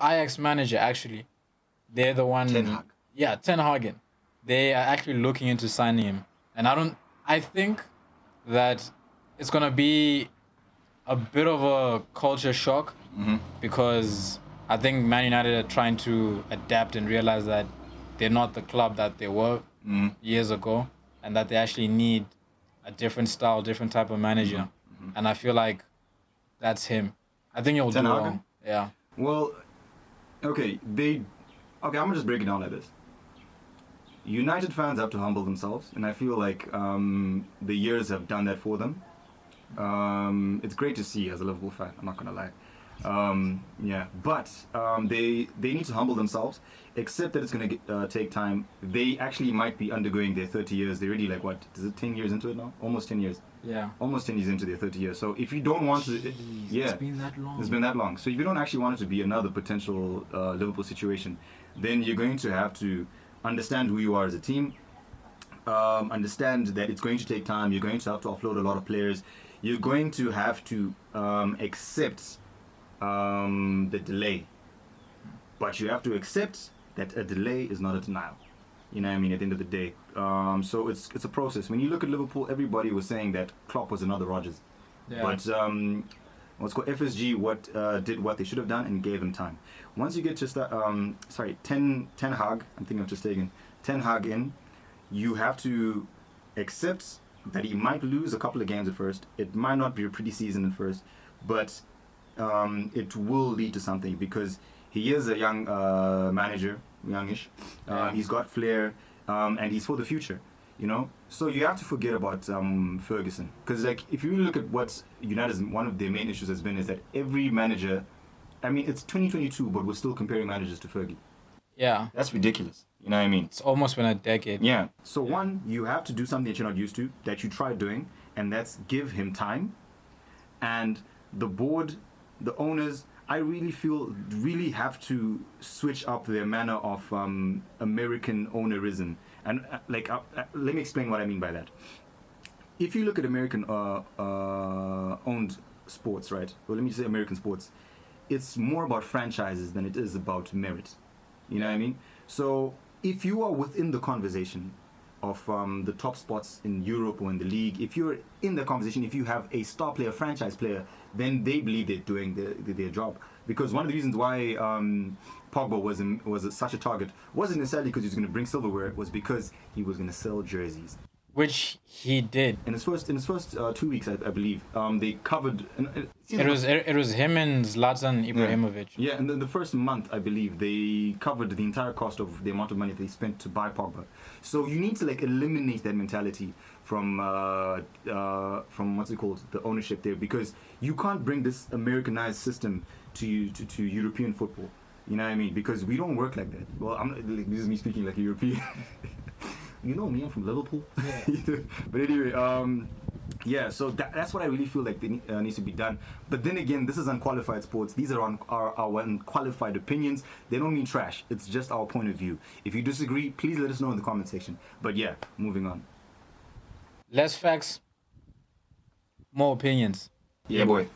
Ajax manager, actually. They're the one... Ten Hag. Yeah, Ten Hagen. They are actually looking into signing him. And I think that it's going to be a bit of a culture shock because I think Man United are trying to adapt and realize that they're not the club that they were years ago, and that they actually need a different style, different type of manager. And I feel like that's him. I think he'll do Ten Hag? well. Yeah. Well, okay, I'm gonna just break it down like this. United fans have to humble themselves, and I feel like the years have done that for them. It's great to see as a Liverpool fan, I'm not gonna lie. But they need to humble themselves, accept that it's gonna take time. They actually might be undergoing their 30 years. They're already like, what, is it 10 years into it now? Almost 10 years. Yeah. Almost 10 years into their 30 years. So if you don't want to... It's been that long. It's been that long. So if you don't actually want it to be another potential Liverpool situation, then you're going to have to understand who you are as a team, understand that it's going to take time, you're going to have to offload a lot of players, you're going to have to accept the delay. But you have to accept that a delay is not a denial. You know what I mean, at the end of the day. So it's a process. When you look at Liverpool, everybody was saying that Klopp was another Rodgers. Yeah. But what's called FSG did what they should have done and gave them time. Once you get to Ten Hag, I'm thinking of just taking Ten Hag in, you have to accept that he might lose a couple of games at first. It might not be a pretty season at first, but it will lead to something because he is a young manager, youngish. He's got flair, and he's for the future. You know, so you have to forget about Ferguson, because like if you look at what United's one of their main issues has been is that every manager, I mean it's 2022, but we're still comparing managers to Fergie. Yeah. That's ridiculous. You know what I mean? It's almost been a decade. Yeah. So one, you have to do something that you're not used to, that you tried doing, and that's give him time. And the board, the owners, I really feel really have to switch up their manner of American ownerism. And let me explain what I mean by that. If you look at American owned sports, right? Well, let me say American sports. It's more about franchises than it is about merit. You know what I mean? So if you are within the conversation of the top spots in Europe or in the league, if you're in the conversation, if you have a star player, franchise player, then they believe they're doing their job. Because one of the reasons why Pogba was such a target wasn't necessarily because he was going to bring silverware, it was because he was going to sell jerseys. Which he did. In his first 2 weeks, I believe, they covered. It was him and Zlatan Ibrahimovic. Yeah, and the first month, I believe, they covered the entire cost of the amount of money they spent to buy Pogba. So you need to eliminate that mentality from what's it called, the ownership there, because you can't bring this Americanized system to European football. You know what I mean? Because we don't work like that. Well, this is me speaking like a European. You know me, I'm from Liverpool. Yeah. But anyway, so that's what I really feel like needs to be done. But then again, this is unqualified sports. These are our unqualified opinions. They don't mean trash. It's just our point of view. If you disagree, please let us know in the comment section. But yeah, moving on. Less facts, more opinions. Yeah, boy.